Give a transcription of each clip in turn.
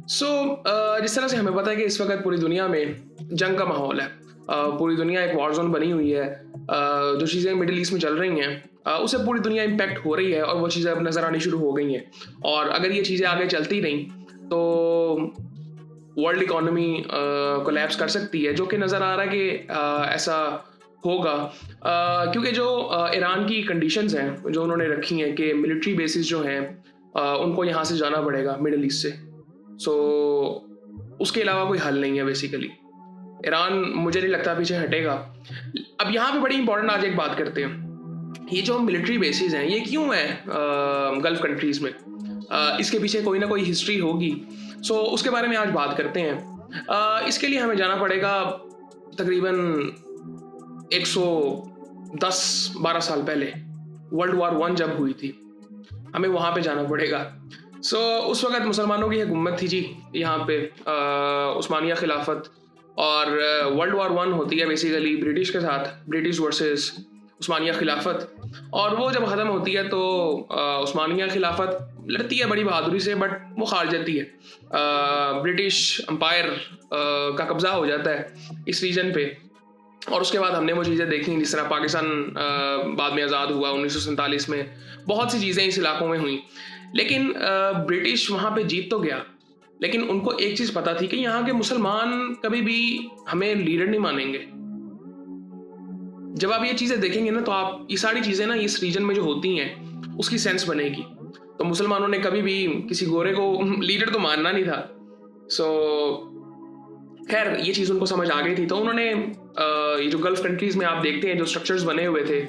जिस तरह से हमें पता है कि इस वक्त पूरी दुनिया में जंग का माहौल है। पूरी दुनिया एक वॉर जोन बनी हुई है। जो चीज़ें मिडिल ईस्ट में चल रही हैं उससे पूरी दुनिया इम्पैक्ट हो रही है और वो चीज़ें अब नज़र आनी शुरू हो गई हैं। और अगर ये चीज़ें आगे चलती रहीं तो वर्ल्ड इकोनॉमी कोलैप्स कर सकती है, जो कि नज़र आ रहा है कि ऐसा होगा। क्योंकि जो ईरान की कंडीशंस हैं जो उन्होंने रखी हैं कि मिलिट्री बेसिस जो हैं उनको यहाँ से जाना पड़ेगा मिडिल ईस्ट से। सो उसके अलावा कोई हल नहीं है बेसिकली। ईरान मुझे नहीं लगता पीछे हटेगा। अब यहाँ पे बड़ी इंपॉर्टेंट आज एक बात करते हैं, ये जो मिलिट्री बेसिस हैं ये क्यों है गल्फ कंट्रीज में? इसके पीछे कोई ना कोई हिस्ट्री होगी। उसके बारे में आज बात करते हैं। इसके लिए हमें जाना पड़ेगा तकरीबन 110-12 साल पहले, वर्ल्ड वॉर 1 जब हुई थी, हमें वहाँ पे जाना पड़ेगा। उस वक़्त मुसलमानों की हुकूमत थी जी यहाँ पे, उस्मानिया खिलाफत। और वर्ल्ड वॉर 1 होती है बेसिकली ब्रिटिश के साथ, ब्रिटिश वर्सेस उस्मानिया खिलाफत। और वो जब ख़त्म होती है तो उस्मानिया खिलाफत लड़ती है बड़ी बहादुरी से, बट वो हार जाती है। ब्रिटिश एम्पायर का कब्ज़ा हो जाता है इस रीजन पे। और उसके बाद हमने वो चीज़ें देखी जिस तरह पाकिस्तान बाद में आज़ाद हुआ 1947 में, बहुत सी चीज़ें इस इलाकों में हुई। लेकिन ब्रिटिश वहाँ पे जीत तो गया, लेकिन उनको एक चीज़ पता थी कि यहाँ के मुसलमान कभी भी हमें लीडर नहीं मानेंगे। जब आप ये चीज़ें देखेंगे ना तो आप ये सारी चीज़ें ना इस रीजन में जो होती हैं उसकी सेंस बनेगी। तो मुसलमानों ने कभी भी किसी गोरे को लीडर तो मानना नहीं था। खैर ये चीज़ उनको समझ आ गई थी, तो उन्होंने ये जो गल्फ कंट्रीज में आप देखते हैं जो स्ट्रक्चर्स बने हुए थे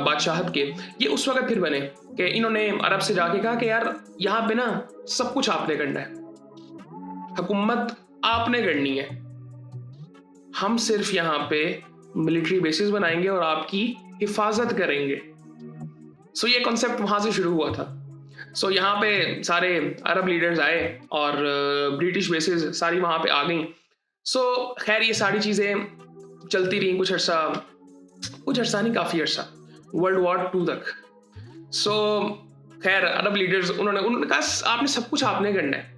बादशाहत के, ये उस वक्त फिर बने कि इन्होंने अरब से जाके कहा कि यार यहाँ पे ना सब कुछ आपने करना है, हुकूमत आपने करनी है, हम सिर्फ यहाँ पे मिलिट्री बेसिस बनाएंगे और आपकी हिफाजत करेंगे। ये कॉन्सेप्ट वहाँ से शुरू हुआ था। यहाँ पे सारे अरब लीडर्स आए और ब्रिटिश बेसिस सारी वहाँ पे आ गई। खैर ये सारी चीज़ें चलती रही कुछ अर्सा नहीं, काफ़ी अर्सा, वर्ल्ड वॉर 2 तक। खैर अरब लीडर्स उन्होंने कहा आपने सब कुछ आपने करना है,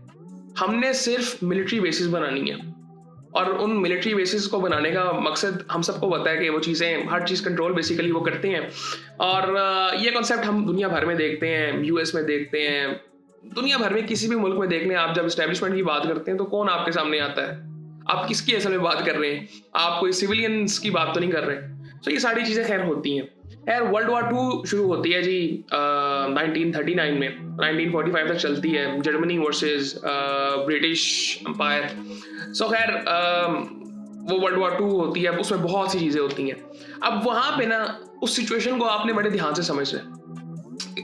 हमने सिर्फ मिलिट्री बेसिस बनानी है। और उन मिलिट्री बेसिस को बनाने का मकसद हम सबको पता है कि वो चीज़ें, हर चीज़ कंट्रोल बेसिकली वो करते हैं। और ये कॉन्सेप्ट हम दुनिया भर में देखते हैं, यूएस में देखते हैं, दुनिया भर में किसी भी मुल्क में देखने आप जब एस्टेब्लिशमेंट की बात करते हैं तो कौन आपके सामने आता है? आप किसकी असल में बात कर रहे हैं? आप कोई सिविलियंस की बात तो नहीं कर रहे। ये सारी चीज़ें खैर होती हैं। खैर वर्ल्ड वॉर 2 शुरू होती है जी 1939 में, 1945 तक चलती है, जर्मनी वर्सेस ब्रिटिश एम्पायर। खैर वो वर्ल्ड वॉर 2 होती है, उसमें बहुत सी चीज़ें होती हैं। अब वहाँ पे ना उस सिचुएशन को आपने बड़े ध्यान से समझना है।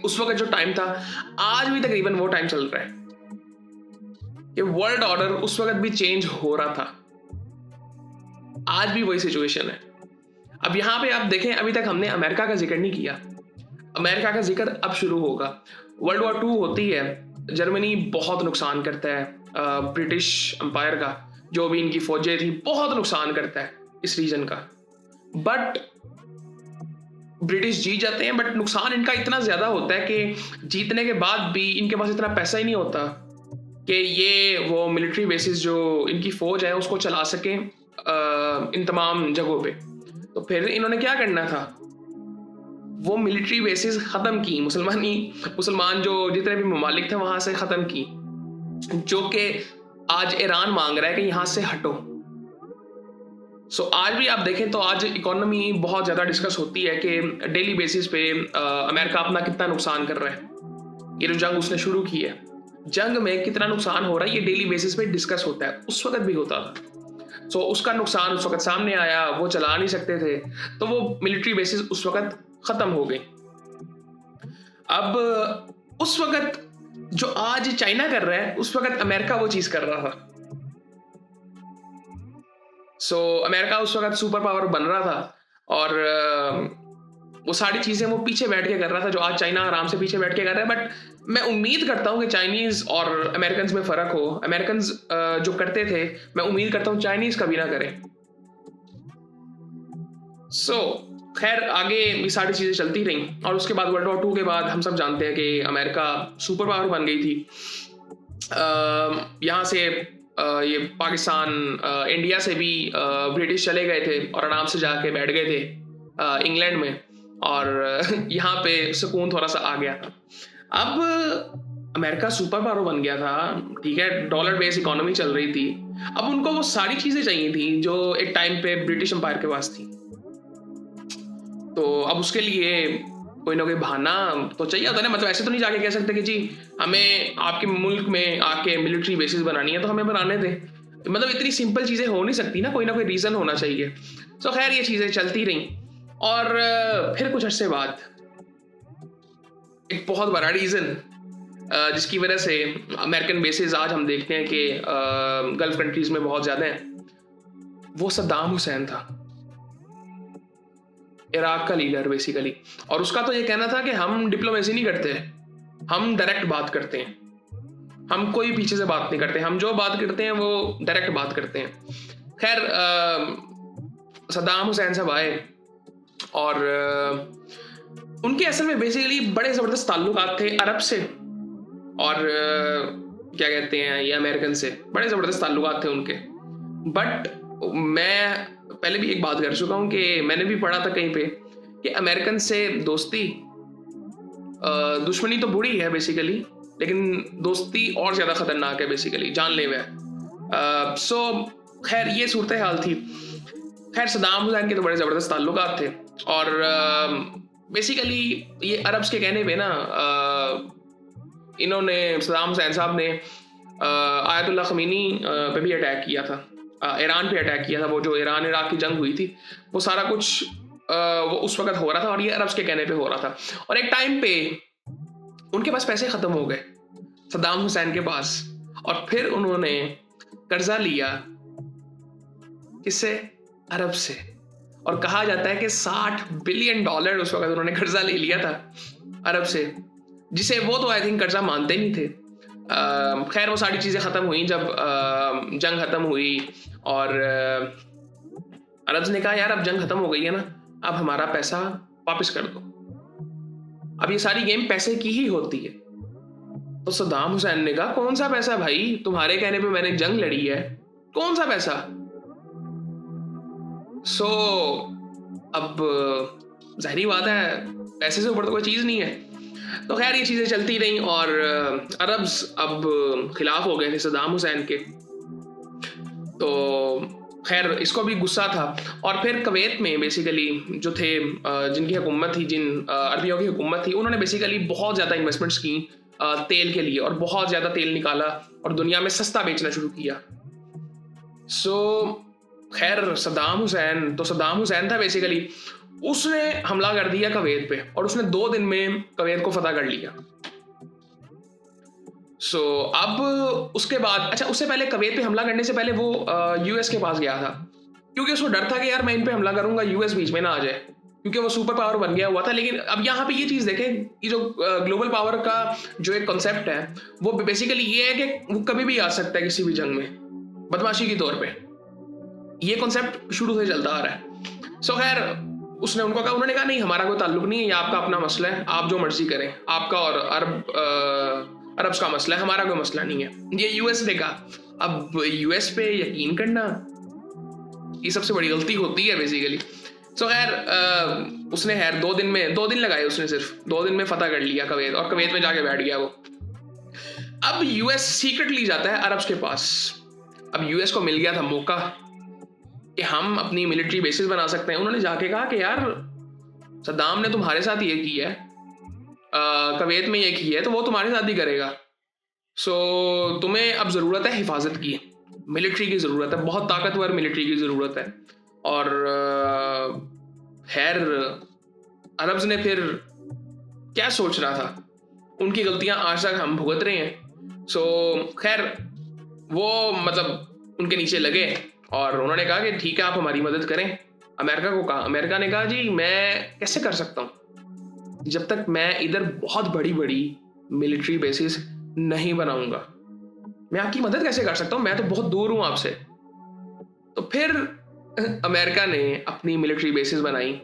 उस वक्त जो टाइम था, आज भी तकरीबन वो टाइम चल रहा है कि वर्ल्ड ऑर्डर उस वक्त भी चेंज हो रहा था, आज भी वही सिचुएशन है। अब यहाँ पे आप देखें, अभी तक हमने अमेरिका का जिक्र नहीं किया, अमेरिका का जिक्र अब शुरू होगा। वर्ल्ड वॉर 2 होती है, जर्मनी बहुत नुकसान करता है ब्रिटिश एम्पायर का, जो भी इनकी फौजें थी बहुत नुकसान करता है इस रीजन का। बट ब्रिटिश जीत जाते हैं, बट नुकसान इनका इतना ज़्यादा होता है कि जीतने के बाद भी इनके पास इतना पैसा ही नहीं होता कि ये वो मिलिट्री बेसिस जो इनकी फ़ौज है उसको चला सकें इन तमाम जगहों पे। तो फिर इन्होंने क्या करना था, वो मिलिट्री बेसिस ख़त्म की, मुसलमान जो जितने भी ममालिक थे वहाँ से ख़त्म की, जो कि आज ईरान मांग रहा है कि यहाँ से हटो। आज भी आप देखें तो आज इकोनॉमी बहुत ज़्यादा डिस्कस होती है कि डेली बेसिस पे अमेरिका अपना कितना नुकसान कर रहा है। ये जो जंग उसने शुरू की है, जंग में कितना नुकसान हो रहा है ये डेली बेसिस पे डिस्कस होता है, उस वक्त भी होता था। उसका नुकसान उस वक्त सामने आया, वो चला नहीं सकते थे, तो वो मिलिट्री बेसिस उस वक्त ख़त्म हो गई। अब उस वक्त जो आज चाइना कर रहा है, उस वक्त अमेरिका वो चीज़ कर रहा था। अमेरिका उस वक्त सुपर पावर बन रहा था और वो सारी चीज़ें वो पीछे बैठ के कर रहा था, जो आज चाइना आराम से पीछे बैठ के कर रहा है। बट मैं उम्मीद करता हूँ कि चाइनीज़ और अमेरिकन में फ़र्क हो। अमेरिकन जो करते थे, मैं उम्मीद करता हूँ चाइनीज़ कभी ना करें। खैर आगे ये सारी चीज़ें चलती रहीं और उसके बाद वर्ल्ड वॉर 2 के बाद हम सब जानते हैं कि अमेरिका सुपर पावर बन गई थी। यहाँ से ये पाकिस्तान, इंडिया से भी ब्रिटिश चले गए थे और आराम से जाके बैठ गए थे इंग्लैंड में, और यहाँ पे सुकून थोड़ा सा आ गया था। अब अमेरिका सुपर पावर बन गया था, ठीक है, डॉलर बेस इकोनॉमी चल रही थी। अब उनको वो सारी चीजें चाहिए थी जो एक टाइम पे ब्रिटिश एम्पायर के पास थी। तो अब उसके लिए कोई ना कोई बहाना तो चाहिए होता है ना। मतलब ऐसे तो नहीं जाके कह सकते कि जी हमें आपके मुल्क में आके मिलिट्री बेसिस बनानी है तो हमें बनाने दें। मतलब इतनी सिंपल चीज़ें हो नहीं सकती ना कोई रीज़न होना चाहिए। तो खैर ये चीज़ें चलती रहीं, और फिर कुछ अर्से बाद एक बहुत बड़ा रीज़न जिसकी वजह से अमेरिकन बेसिस आज हम देखते हैं कि गल्फ कंट्रीज में बहुत ज़्यादा हैं, वो सद्दाम हुसैन था, इराक का लीडर बेसिकली। और उसका तो ये कहना था कि हम डिप्लोमेसी नहीं करते, हम डायरेक्ट बात करते हैं, हम कोई पीछे से बात नहीं करते, हम जो बात करते हैं वो डायरेक्ट बात करते हैं। खैर सद्दाम हुसैन साहब आए और उनके असल में बेसिकली बड़े ज़बरदस्त ताल्लुकात थे अरब से, और क्या कहते हैं ये अमेरिकन से बड़े ज़बरदस्त ताल्लुकात थे उनके। बट मैं पहले भी एक बात कर चुका हूँ कि मैंने भी पढ़ा था कहीं पे कि अमेरिकन से दोस्ती, दुश्मनी तो बुरी है बेसिकली, लेकिन दोस्ती और ज़्यादा ख़तरनाक है बेसिकली, जानलेवा है। सो खैर ये सूरत हाल थी। खैर सद्दाम हुसैन के तो बड़े ज़बरदस्त ताल्लुकात थे, और बेसिकली ये अरब्स के कहने पे ना इन्होंने सद्दाम हुसैन साहब ने आयतुल्लाह ख़मीनी पे भी अटैक किया था, ईरान पे अटैक किया था। वो जो ईरान इराक की जंग हुई थी वो सारा कुछ वो उस वक्त हो रहा था, और ये अरब्स के कहने पे हो रहा था। और एक टाइम पे उनके पास पैसे ख़त्म हो गए सद्दाम हुसैन के पास, और फिर उन्होंने कर्जा लिया, किससे? अरब से। और कहा जाता है कि $60 बिलियन उस वक्त उन्होंने कर्जा ले लिया था अरब से, जिसे वो तो आई थिंक कर्जा मानते नहीं थे। खैर वो सारी चीज़ें ख़त्म हुई जब जंग ख़त्म हुई, और अरब्स ने कहा यार अब जंग ख़त्म हो गई है ना, अब हमारा पैसा वापस कर दो। अब ये सारी गेम पैसे की ही होती है। तो सद्दाम हुसैन ने कहा कौन सा पैसा भाई, तुम्हारे कहने पे मैंने जंग लड़ी है, कौन सा पैसा? सो अब जाहिर बात है पैसे से ऊपर तो कोई चीज़ नहीं है। तो खैर ये चीज़ें चलती रहीं, और अरब्स अब खिलाफ हो गए थे सद्दाम हुसैन के। तो खैर इसको भी गुस्सा था, और फिर कुवैत में बेसिकली जो थे जिनकी हुकूमत थी, जिन अरबियों की हुकूमत थी, उन्होंने बेसिकली बहुत ज़्यादा इन्वेस्टमेंट्स की तेल के लिए, और बहुत ज़्यादा तेल निकाला और दुनिया में सस्ता बेचना शुरू किया। सो खैर सद्दाम हुसैन था बेसिकली, उसने हमला कर दिया कुवैत पे, और उसने 2 दिन में कुवैत को फतह कर लिया। सो अब उसके बाद, अच्छा उससे पहले कुवैत पे हमला करने से पहले वो यूएस के पास गया था, क्योंकि उसको डर था कि यार मैं इन पे हमला करूंगा यूएस बीच में ना आ जाए, क्योंकि वो सुपर पावर बन गया हुआ था। लेकिन अब यहाँ पे ये चीज़ देखें कि जो ग्लोबल पावर का जो एक कॉन्सेप्ट है वो बेसिकली ये है कि वो कभी भी आ सकता है किसी भी जंग में, बदमाशी के तौर पे। ये कॉन्सेप्ट शुरू से चलता आ रहा है। सो खैर उसने उनको कहा, उन्होंने कहा नहीं हमारा कोई ताल्लुक नहीं है, ये आपका अपना मसला है, आप जो मर्जी करें, आपका और अरब्स का मसला है, हमारा कोई मसला नहीं है। ये यूएस ने कहा। अब यूएस पे यकीन करना ये सबसे बड़ी गलती होती है बेसिकली। सो खैर उसने खैर 2 दिन लगाए, उसने सिर्फ 2 दिन में फतह कर लिया कुवैत, और कुवैत में जाके बैठ गया वो। अब यूएस सीक्रेटली जाता है अरब्स के पास। अब यूएस को मिल गया था मौका कि हम अपनी मिलिट्री बेसिस बना सकते हैं। उन्होंने जाके कहा कि यार सद्दाम ने तुम्हारे साथ ये किया है, कुवैत में ये किया है, तो वो तुम्हारे साथ ही करेगा। सो तुम्हें अब ज़रूरत है हिफाजत की, मिलिट्री की ज़रूरत है, बहुत ताकतवर मिलिट्री की ज़रूरत है। और खैर अरब्स ने फिर क्या सोच रहा था, उनकी गलतियां आज तक हम भुगत रहे हैं। सो खैर वो मतलब उनके नीचे लगे, और उन्होंने कहा कि ठीक है आप हमारी मदद करें। अमेरिका को कहा, अमेरिका ने कहा जी मैं कैसे कर सकता हूँ जब तक मैं इधर बहुत बड़ी बड़ी मिलिट्री बेसिस नहीं बनाऊंगा, मैं आपकी मदद कैसे कर सकता हूँ, मैं तो बहुत दूर हूँ आपसे। तो फिर अमेरिका ने अपनी मिलिट्री बेसिस बनाई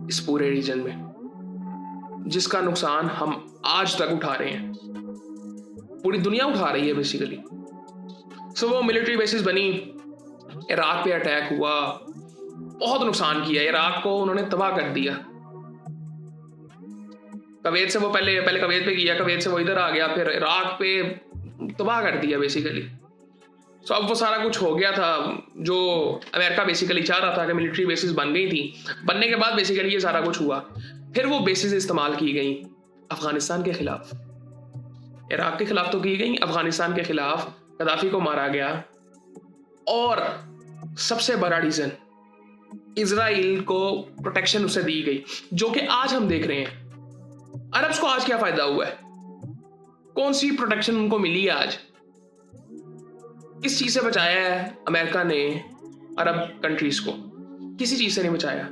इस पूरे रीजन में, जिसका नुकसान हम आज तक उठा रहे हैं। पूरी दुनिया उठा रही है बेसिकली। सो वो मिलिट्री बेसिस बनी, इराक पे अटैक हुआ, बहुत नुकसान किया इराक को, उन्होंने तबाह कर दिया। कवेत से वो पहले कवेत पे किया, कवेत से वो इधर आ गया, फिर इराक पे तबाह कर दिया बेसिकली। सो अब वो सारा कुछ हो गया था जो अमेरिका बेसिकली चाह रहा था कि मिलिट्री बेसिस बन गई थी। बनने के बाद बेसिकली ये सारा कुछ हुआ। फिर वो बेसिस इस्तेमाल की गई अफगानिस्तान के खिलाफ, इराक के खिलाफ तो की गई, अफगानिस्तान के खिलाफ गद्दाफी को मारा गया। और सबसे बड़ा रीजन, इजराइल को प्रोटेक्शन उसे दी गई, जो कि आज हम देख रहे हैं। अरब्स को आज क्या फायदा हुआ है? कौन सी प्रोटेक्शन उनको मिली है आज? किस चीज से बचाया है अमेरिका ने अरब कंट्रीज को? किसी चीज से नहीं बचाया।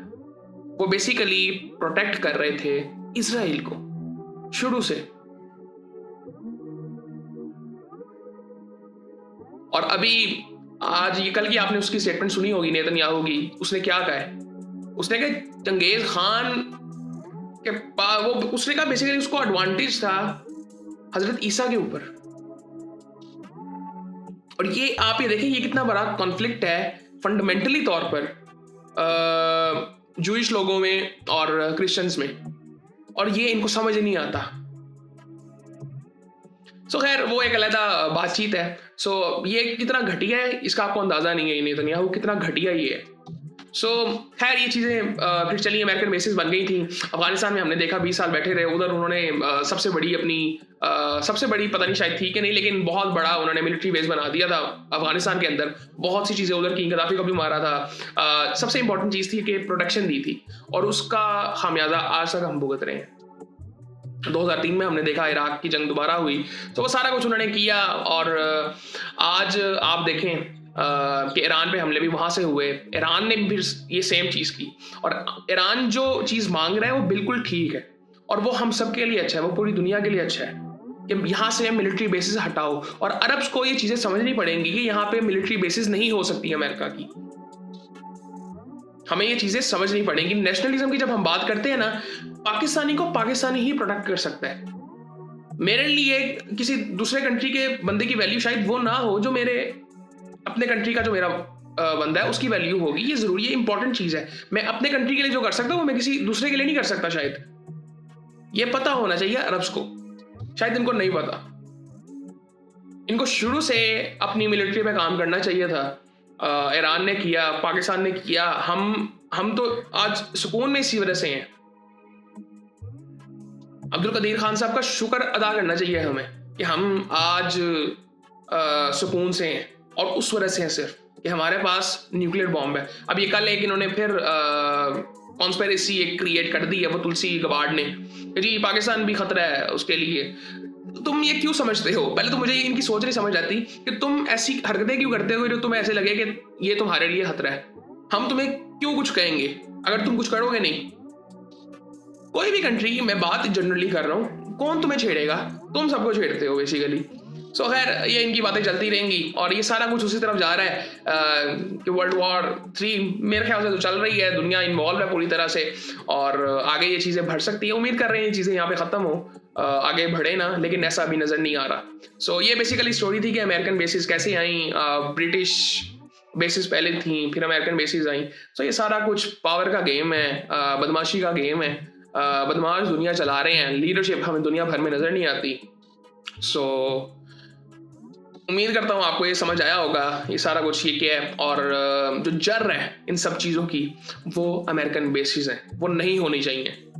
वो बेसिकली प्रोटेक्ट कर रहे थे इजराइल को शुरू से। और अभी आज ये कल की आपने उसकी स्टेटमेंट सुनी होगी नेतन्याहू की। उसने क्या कहा है? उसने कहा चंगेज खान के वो उसने कहा बेसिकली उसको एडवांटेज था हजरत ईसा के ऊपर। और ये आप ये देखें, ये कितना बड़ा कॉन्फ्लिक्ट है फंडामेंटली तौर पर जूइश लोगों में और क्रिश्चियंस में, और ये इनको समझ नहीं आता। सो खैर वो एक अलग बातचीत है। सो ये कितना घटिया है इसका आपको अंदाजा नहीं है, नेतन्याहू कितना घटिया ये है। सो खैर ये चीज़ें फिर चली, अमेरिकन बेसिस बन गई थी। अफगानिस्तान में हमने देखा 20 साल बैठे रहे उधर। उन्होंने सबसे बड़ी पता नहीं शायद थी कि नहीं, लेकिन बहुत बड़ा उन्होंने मिलिट्री बेस बना दिया था अफगानिस्तान के अंदर। बहुत सी चीज़ें उधर की, गद्दाफी को भी मारा था। सबसे इंपॉर्टेंट चीज़ थी कि प्रोटेक्शन दी थी, और उसका खामियाजा आज तक हम भुगत रहे हैं। 2003 में हमने देखा इराक की जंग दोबारा हुई, तो वो सारा कुछ उन्होंने किया। और आज आप देखें कि ईरान पे हमले भी वहां से हुए। ईरान ने भी ये सेम चीज की, और ईरान जो चीज मांग रहा है वो बिल्कुल ठीक है, और वो हम सब के लिए अच्छा है, वो पूरी दुनिया के लिए अच्छा है कि यहाँ से मिलिट्री बेसिस हटाओ। और अरब्स को ये चीजें समझनी पड़ेंगी कि यहाँ पे मिलिट्री बेसिस नहीं हो सकती अमेरिका की। हमें ये चीजें समझनी पड़ेंगी। नेशनलिज्म की जब हम बात करते हैं ना, पाकिस्तानी को पाकिस्तानी ही प्रोटेक्ट कर सकता है। मेरे लिए किसी दूसरे कंट्री के बंदे की वैल्यू शायद वो ना हो जो मेरे अपने कंट्री का जो मेरा बंदा है उसकी वैल्यू होगी। ये जरूरी है, इंपॉर्टेंट चीज है। मैं अपने कंट्री के लिए जो कर सकता हूं वो मैं किसी दूसरे के लिए नहीं कर सकता। शायद ये पता होना चाहिए अरब्स को, शायद इनको नहीं पता। इनको शुरू से अपनी मिलिट्री पे काम करना चाहिए था। ईरान ने किया, पाकिस्तान ने किया। हम तो आज सुकून में इसी वजह से हैं। अब्दुल कदीर खान साहब का शुक्र अदा करना चाहिए हमें कि हम आज सुकून से हैं, और उस वजह से हैं सिर्फ कि हमारे पास न्यूक्लियर बॉम्ब है। अब ये कल एक इन्होंने फिर कॉन्स्पिरेसी एक क्रिएट कर दी है वो तुलसी गबार्ड ने कि जी पाकिस्तान भी खतरा है उसके लिए। तुम ये क्यों समझते हो? पहले तो मुझे इनकी सोच नहीं समझ आती कि तुम ऐसी हरकतें क्यों करते हो जो तुम्हें ऐसे लगे कि ये तुम्हारे लिए खतरा है। हम तुम्हें क्यों कुछ कहेंगे अगर तुम कुछ करोगे नहीं? कोई भी कंट्री, मैं बात जनरली कर रहा हूँ, कौन तुम्हें छेड़ेगा? तुम सबको छेड़ते हो बेसिकली। सो खैर ये इनकी बातें चलती रहेंगी, और ये सारा कुछ उसी तरफ जा रहा है कि वर्ल्ड वॉर 3 मेरे ख्याल से तो चल रही है। दुनिया इन्वॉल्व है पूरी तरह से, और आगे ये चीज़ें बढ़ सकती है। उम्मीद कर रहे हैं ये चीज़ें यहाँ पे ख़त्म हो, आगे बढ़े ना, लेकिन ऐसा अभी नज़र नहीं आ रहा। सो ये बेसिकली स्टोरी थी कि अमेरिकन बेसिस कैसे आई। ब्रिटिश बेसिस पहले थी, फिर अमेरिकन बेसिस आई। सो ये सारा कुछ पावर का गेम है, बदमाशी का गेम है। बदमाश दुनिया चला रहे हैं, लीडरशिप हमें दुनिया भर में नज़र नहीं आती। सो उम्मीद करता हूँ आपको ये समझ आया होगा ये सारा कुछ ये क्या है। और जो जड़ है इन सब चीज़ों की वो अमेरिकन बेसिस हैं, वो नहीं होनी चाहिए।